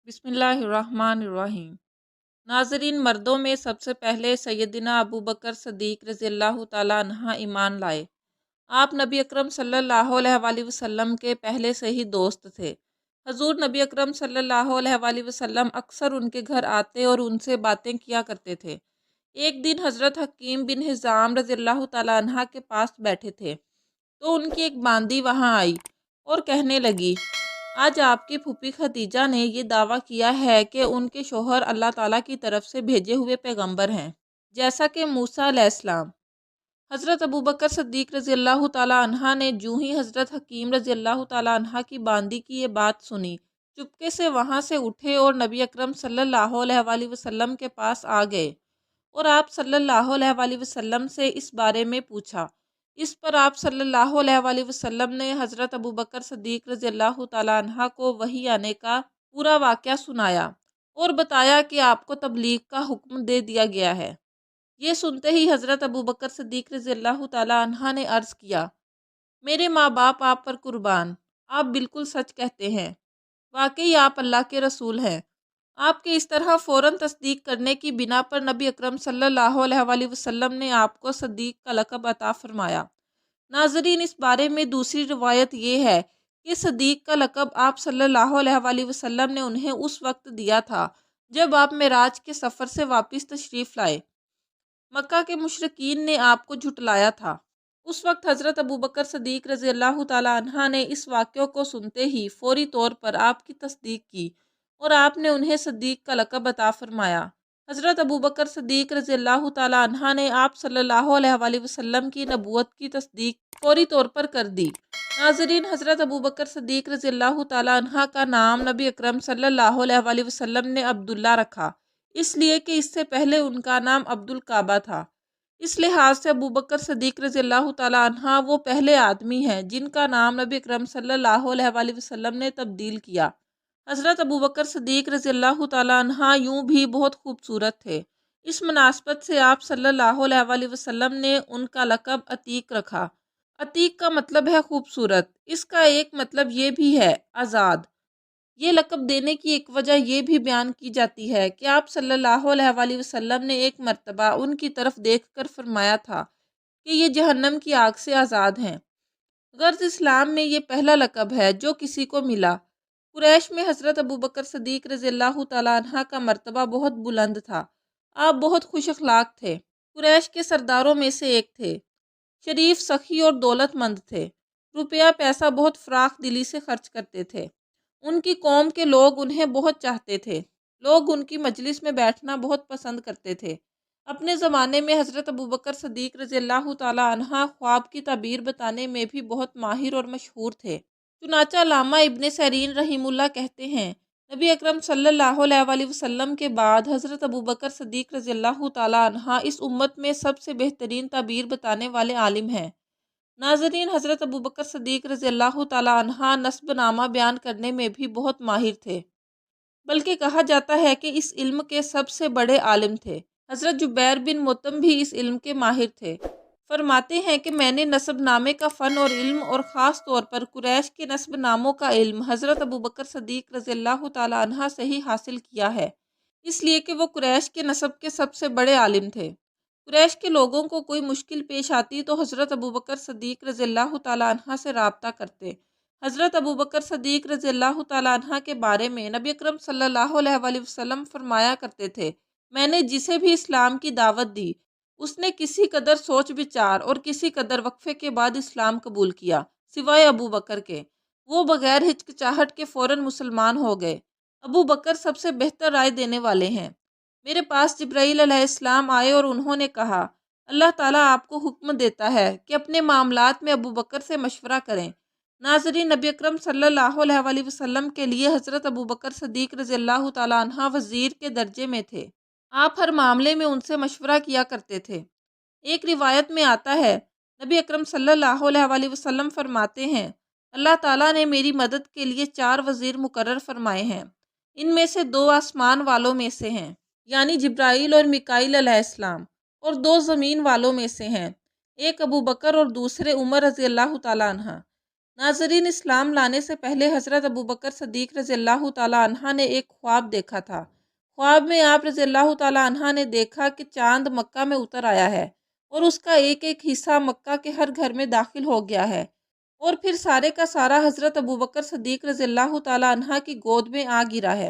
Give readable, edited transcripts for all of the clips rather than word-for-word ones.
بسم اللہ الرحمن الرحیم۔ ناظرین، مردوں میں سب سے پہلے سیدنا ابو بکر صدیق رضی اللہ تعالیٰ عنہ ایمان لائے۔ آپ نبی اکرم صلی اللہ علیہ وآلہ وسلم کے پہلے سے ہی دوست تھے۔ حضور نبی اکرم صلی اللہ علیہ وآلہ وسلم اکثر ان کے گھر آتے اور ان سے باتیں کیا کرتے تھے۔ ایک دن حضرت حکیم بن حزام رضی اللہ تعالیٰ عنہ کے پاس بیٹھے تھے تو ان کی ایک باندی وہاں آئی اور کہنے لگی، آج آپ کی پھوپھی خدیجہ نے یہ دعویٰ کیا ہے کہ ان کے شوہر اللہ تعالیٰ کی طرف سے بھیجے ہوئے پیغمبر ہیں، جیسا کہ موسیٰ علیہ السلام۔ حضرت ابو بکر صدیق رضی اللہ تعالیٰ عنہ نے جوں ہی حضرت حکیم رضی اللہ تعالیٰ عنہ کی باندی کی یہ بات سنی، چپکے سے وہاں سے اٹھے اور نبی اکرم صلی اللہ علیہ وآلہ وسلم کے پاس آ گئے اور آپ صلی اللہ علیہ وآلہ وسلم سے اس بارے میں پوچھا۔ اس پر آپ صلی اللہ علیہ وآلہ وسلم نے حضرت ابو بکر صدیق رضی اللہ تعالیٰ عنہ کو وحی آنے کا پورا واقعہ سنایا اور بتایا کہ آپ کو تبلیغ کا حکم دے دیا گیا ہے۔ یہ سنتے ہی حضرت ابو بکر صدیق رضی اللہ تعالیٰ عنہ نے عرض کیا، میرے ماں باپ آپ پر قربان، آپ بالکل سچ کہتے ہیں، واقعی آپ اللہ کے رسول ہیں۔ آپ کے اس طرح فوراً تصدیق کرنے کی بنا پر نبی اکرم صلی اللہ علیہ وآلہ وسلم نے آپ کو صدیق کا لقب عطا فرمایا۔ ناظرین، اس بارے میں دوسری روایت یہ ہے کہ صدیق کا لقب آپ صلی اللہ علیہ وآلہ وسلم نے انہیں اس وقت دیا تھا جب آپ معراج کے سفر سے واپس تشریف لائے۔ مکہ کے مشرکین نے آپ کو جھٹلایا تھا۔ اس وقت حضرت ابو بکر صدیق رضی اللہ تعالیٰ عنہ نے اس واقعے کو سنتے ہی فوری طور پر آپ کی تصدیق کی اور آپ نے انہیں صدیق کا لقب عطا فرمایا۔ حضرت ابو بکر صدیق رضی اللہ تعالیٰ عنہ نے آپ صلی اللہ علیہ وآلہ وسلم کی نبوت کی تصدیق فوری طور پر کر دی۔ ناظرین، حضرت ابو بکر صدیق رضی اللہ تعالیٰ عنہ کا نام نبی اکرم صلی اللہ علیہ وآلہ وسلم نے عبداللہ رکھا، اس لیے کہ اس سے پہلے ان کا نام عبد الکعبہ تھا۔ اس لحاظ سے ابو بکر صدیق رضی اللہ تعالیٰ عنہ وہ پہلے آدمی ہیں جن کا نام نبی اکرم صلی اللہ علیہ وآلہ وسلم نے تبدیل کیا۔ حضرت ابو بکر صدیق رضی اللہ تعالیٰ عنہ یوں بھی بہت خوبصورت تھے۔ اس مناسبت سے آپ صلی اللہ علیہ وآلہ وسلم نے ان کا لقب عتیق رکھا۔ عتیق کا مطلب ہے خوبصورت۔ اس کا ایک مطلب یہ بھی ہے آزاد۔ یہ لقب دینے کی ایک وجہ یہ بھی بیان کی جاتی ہے کہ آپ صلی اللہ علیہ وآلہ وسلم نے ایک مرتبہ ان کی طرف دیکھ کر فرمایا تھا کہ یہ جہنم کی آگ سے آزاد ہیں۔ غرض اسلام میں یہ پہلا لقب ہے جو کسی کو ملا۔ قریش میں حضرت ابو بکر صدیق رضی اللہ تعالیٰ عنہ کا مرتبہ بہت بلند تھا۔ آپ بہت خوش اخلاق تھے، قریش کے سرداروں میں سے ایک تھے، شریف، سخی اور دولت مند تھے، روپیہ پیسہ بہت فراخ دلی سے خرچ کرتے تھے۔ ان کی قوم کے لوگ انہیں بہت چاہتے تھے، لوگ ان کی مجلس میں بیٹھنا بہت پسند کرتے تھے۔ اپنے زمانے میں حضرت ابو بکر صدیق رضی اللہ تعالیٰ عنہ خواب کی تعبیر بتانے میں بھی بہت ماہر اور مشہور تھے۔ چنانچہ علامہ ابن سیرین رحمہ اللہ کہتے ہیں، نبی اکرم صلی اللہ علیہ وآلہ وسلم کے بعد حضرت ابو بکر صدیق رضی اللہ تعالیٰ عنہ اس امت میں سب سے بہترین تعبیر بتانے والے عالم ہیں۔ ناظرین، حضرت ابو بکر صدیق رضی اللہ تعالیٰ عنہ نسب نامہ بیان کرنے میں بھی بہت ماہر تھے، بلکہ کہا جاتا ہے کہ اس علم کے سب سے بڑے عالم تھے۔ حضرت جبیر بن مطعم بھی اس علم کے ماہر تھے۔ فرماتے ہیں کہ میں نے نسب نامے کا فن اور علم اور خاص طور پر قریش کے نسب ناموں کا علم حضرت ابو بکر صدیق رضی اللہ تعالیٰ عنہ سے ہی حاصل کیا ہے، اس لیے کہ وہ قریش کے نسب کے سب سے بڑے عالم تھے۔ قریش کے لوگوں کو کوئی مشکل پیش آتی تو حضرت ابو بکر صدیق رضی اللہ تعالیٰ عنہ سے رابطہ کرتے۔ حضرت ابو بکر صدیق رضی اللہ تعالیٰ عنہ کے بارے میں نبی اکرم صلی اللہ علیہ وآلہ وسلم فرمایا کرتے تھے، میں نے جسے بھی اسلام کی دعوت دی اس نے کسی قدر سوچ بچار اور کسی قدر وقفے کے بعد اسلام قبول کیا، سوائے ابو بکر کے۔ وہ بغیر ہچکچاہٹ کے فوراً مسلمان ہو گئے۔ ابو بکر سب سے بہتر رائے دینے والے ہیں۔ میرے پاس جبرائیل علیہ السلام آئے اور انہوں نے کہا، اللہ تعالیٰ آپ کو حکم دیتا ہے کہ اپنے معاملات میں ابو بکر سے مشورہ کریں۔ ناظرین، نبی اکرم صلی اللہ علیہ وآلہ وسلم کے لیے حضرت ابو بکر صدیق رضی اللہ تعالیٰ عنہ وزیر کے درجے میں تھے۔ آپ ہر معاملے میں ان سے مشورہ کیا کرتے تھے۔ ایک روایت میں آتا ہے، نبی اکرم صلی اللہ علیہ وآلہ وسلم فرماتے ہیں، اللہ تعالیٰ نے میری مدد کے لیے 4 وزیر مقرر فرمائے ہیں، ان میں سے 2 آسمان والوں میں سے ہیں، یعنی جبرائیل اور میکائیل علیہ السلام، اور 2 زمین والوں میں سے ہیں، ایک ابو بکر اور دوسرے عمر رضی اللہ تعالیٰ عنہ۔ ناظرین، اسلام لانے سے پہلے حضرت ابوبکر صدیق رضی اللہ تعالیٰ عنہ نے ایک خواب دیکھا تھا۔ خواب میں آپ رضی اللہ تعالیٰ عنہ نے دیکھا کہ چاند مکہ میں اتر آیا ہے اور اس کا ایک ایک حصہ مکہ کے ہر گھر میں داخل ہو گیا ہے، اور پھر سارے کا سارا حضرت ابوبکر صدیق رضی اللہ تعالیٰ عنہ کی گود میں آ گرا ہے۔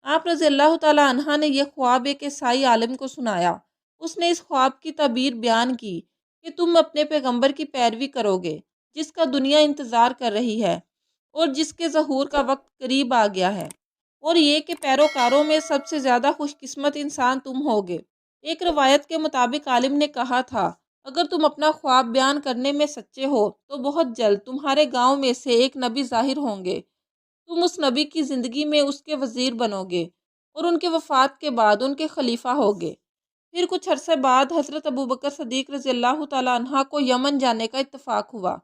آپ رضی اللہ تعالیٰ عنہ نے یہ خواب ایک عیسائی عالم کو سنایا۔ اس نے اس خواب کی تعبیر بیان کی کہ تم اپنے پیغمبر کی پیروی کرو گے، جس کا دنیا انتظار کر رہی ہے اور جس کے ظہور کا وقت قریب آ گیا ہے، اور یہ کہ پیروکاروں میں سب سے زیادہ خوش قسمت انسان تم ہوگے۔ ایک روایت کے مطابق عالم نے کہا تھا، اگر تم اپنا خواب بیان کرنے میں سچے ہو تو بہت جلد تمہارے گاؤں میں سے ایک نبی ظاہر ہوں گے۔ تم اس نبی کی زندگی میں اس کے وزیر بنو گے اور ان کے وفات کے بعد ان کے خلیفہ ہوگے۔ پھر کچھ عرصے بعد حضرت ابوبکر صدیق رضی اللہ تعالیٰ عنہ کو یمن جانے کا اتفاق ہوا۔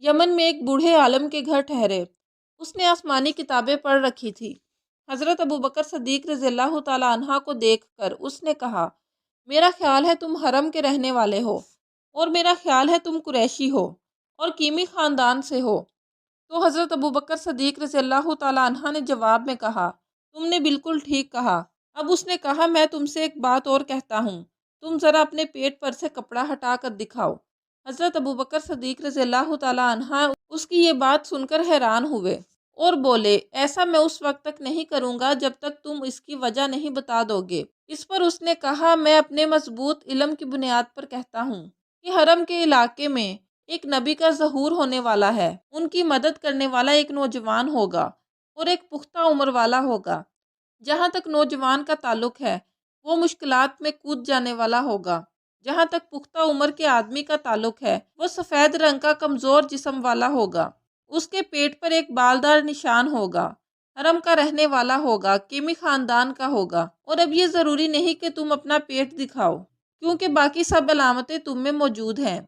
یمن میں ایک بوڑھے عالم کے گھر ٹھہرے۔ اس نے آسمانی کتابیں پڑھ رکھی تھی۔ حضرت ابوبکر صدیق رضی اللہ تعالیٰ عنہ کو دیکھ کر اس نے کہا، میرا خیال ہے تم حرم کے رہنے والے ہو، اور میرا خیال ہے تم قریشی ہو اور کیمی خاندان سے ہو۔ تو حضرت ابوبکر صدیق رضی اللہ تعالیٰ عنہ نے جواب میں کہا، تم نے بالکل ٹھیک کہا۔ اب اس نے کہا، میں تم سے ایک بات اور کہتا ہوں، تم ذرا اپنے پیٹ پر سے کپڑا ہٹا کر دکھاؤ۔ حضرت ابوبکر صدیق رضی اللہ تعالیٰ عنہ اس کی یہ بات سن کر حیران ہوئے اور بولے، ایسا میں اس وقت تک نہیں کروں گا جب تک تم اس کی وجہ نہیں بتا دو گے۔ اس پر اس نے کہا، میں اپنے مضبوط علم کی بنیاد پر کہتا ہوں کہ حرم کے علاقے میں ایک نبی کا ظہور ہونے والا ہے۔ ان کی مدد کرنے والا ایک نوجوان ہوگا اور ایک پختہ عمر والا ہوگا۔ جہاں تک نوجوان کا تعلق ہے وہ مشکلات میں کود جانے والا ہوگا۔ جہاں تک پختہ عمر کے آدمی کا تعلق ہے وہ سفید رنگ کا کمزور جسم والا ہوگا۔ اس کے پیٹ پر ایک بالدار نشان ہوگا۔ حرم کا رہنے والا ہوگا، کیمی خاندان کا ہوگا، اور اب یہ ضروری نہیں کہ تم اپنا پیٹ دکھاؤ کیونکہ باقی سب علامتیں تم میں موجود ہیں۔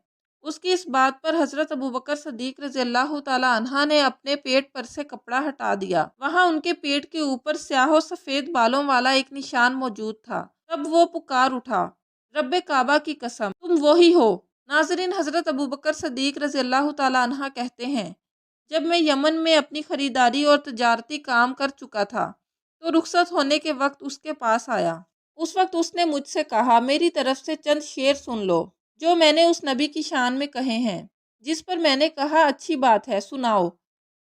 اس کی اس بات پر حضرت ابوبکر صدیق رضی اللہ تعالیٰ عنہ نے اپنے پیٹ پر سے کپڑا ہٹا دیا۔ وہاں ان کے پیٹ کے اوپر سیاہ و سفید بالوں والا ایک نشان موجود تھا۔ تب وہ پکار اٹھا، رب کعبہ کی قسم، تم وہی ہو۔ ناظرین، حضرت ابوبکر صدیق رضی اللہ تعالیٰ عنہ کہتے ہیں، جب میں یمن میں اپنی خریداری اور تجارتی کام کر چکا تھا تو رخصت ہونے کے وقت اس کے پاس آیا۔ اس وقت اس نے مجھ سے کہا، میری طرف سے چند شعر سن لو جو میں نے اس نبی کی شان میں کہے ہیں۔ جس پر میں نے کہا، اچھی بات ہے، سناؤ۔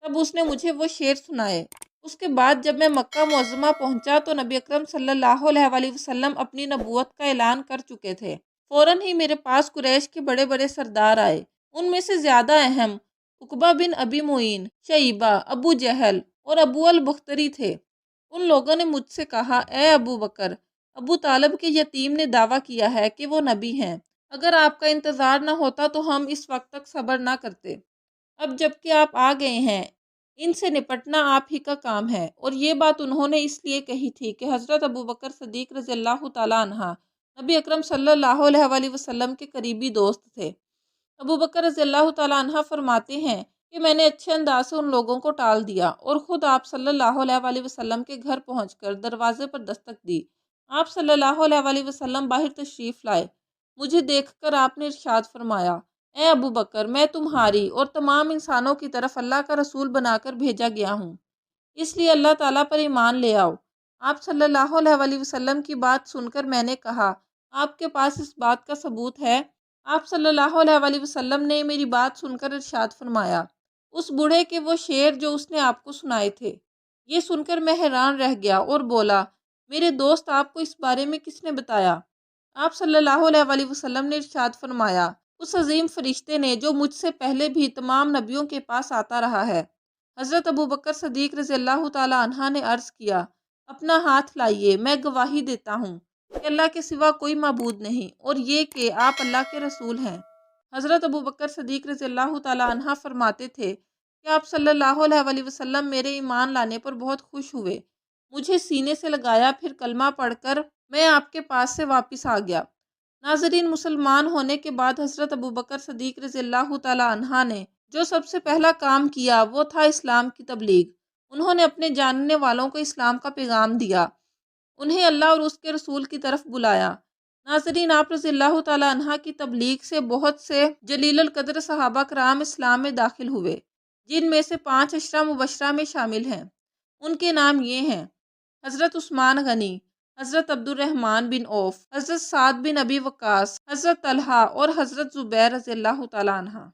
تب اس نے مجھے وہ شعر سنائے۔ اس کے بعد جب میں مکہ معظمہ پہنچا تو نبی اکرم صلی اللہ علیہ وآلہ وسلم اپنی نبوت کا اعلان کر چکے تھے۔ فوراً ہی میرے پاس قریش کے بڑے بڑے سردار آئے۔ ان میں سے زیادہ اہم عقبہ بن ابی معین، شیبہ، ابو جہل اور ابو البختری تھے۔ ان لوگوں نے مجھ سے کہا، اے ابو بکر، ابو طالب کے یتیم نے دعویٰ کیا ہے کہ وہ نبی ہیں۔ اگر آپ کا انتظار نہ ہوتا تو ہم اس وقت تک صبر نہ کرتے۔ اب جب کہ آپ آ گئے ہیں، ان سے نپٹنا آپ ہی کا کام ہے۔ اور یہ بات انہوں نے اس لیے کہی تھی کہ حضرت ابوبکر صدیق رضی اللہ تعالیٰ عنہ نبی اکرم صلی اللہ علیہ وآلہ وسلم کے قریبی دوست تھے۔ ابوبکر رضی اللہ تعالیٰ عنہ فرماتے ہیں کہ میں نے اچھے انداز سے ان لوگوں کو ٹال دیا اور خود آپ صلی اللہ علیہ وآلہ وسلم کے گھر پہنچ کر دروازے پر دستک دی۔ آپ صلی اللہ علیہ وآلہ وسلم باہر تشریف لائے۔ مجھے دیکھ کر آپ نے ارشاد فرمایا، اے ابو بکر، میں تمہاری اور تمام انسانوں کی طرف اللہ کا رسول بنا کر بھیجا گیا ہوں، اس لیے اللہ تعالیٰ پر ایمان لے آؤ۔ آپ صلی اللہ علیہ وآلہ وسلم کی بات سن کر میں نے کہا، آپ کے پاس اس بات کا ثبوت ہے؟ آپ صلی اللہ علیہ وآلہ وسلم نے میری بات سن کر ارشاد فرمایا، اس بوڑھے کے وہ شعر جو اس نے آپ کو سنائے تھے۔ یہ سن کر میں حیران رہ گیا اور بولا، میرے دوست، آپ کو اس بارے میں کس نے بتایا؟ آپ صلی اللہ علیہ وآلہ وسلم نے ارشاد فرمایا، اس عظیم فرشتے نے جو مجھ سے پہلے بھی تمام نبیوں کے پاس آتا رہا ہے۔ حضرت ابوبکر صدیق رضی اللہ تعالیٰ عنہ نے عرض کیا، اپنا ہاتھ لائیے، میں گواہی دیتا ہوں کہ اللہ کے سوا کوئی معبود نہیں اور یہ کہ آپ اللہ کے رسول ہیں۔ حضرت ابوبکر صدیق رضی اللہ تعالیٰ عنہ فرماتے تھے کہ آپ صلی اللہ علیہ وآلہ وسلم میرے ایمان لانے پر بہت خوش ہوئے، مجھے سینے سے لگایا، پھر کلمہ پڑھ کر میں آپ کے پاس سے واپس آ گیا۔ ناظرین، مسلمان ہونے کے بعد حضرت ابوبکر صدیق رضی اللہ تعالیٰ عنہ نے جو سب سے پہلا کام کیا وہ تھا اسلام کی تبلیغ۔ انہوں نے اپنے جاننے والوں کو اسلام کا پیغام دیا، انہیں اللہ اور اس کے رسول کی طرف بلایا۔ ناظرین، آپ رضی اللہ تعالیٰ عنہ کی تبلیغ سے بہت سے جلیل القدر صحابہ کرام اسلام میں داخل ہوئے۔ جن میں سے 5 عشرہ مبشرہ میں شامل ہیں۔ ان کے نام یہ ہیں: حضرت عثمان غنی، حضرت عبد الرحمن بن عوف، حضرت سعد بن ابی وقاص، حضرت طلحہ اور حضرت زبیر رضی اللہ تعالیٰ عنہ۔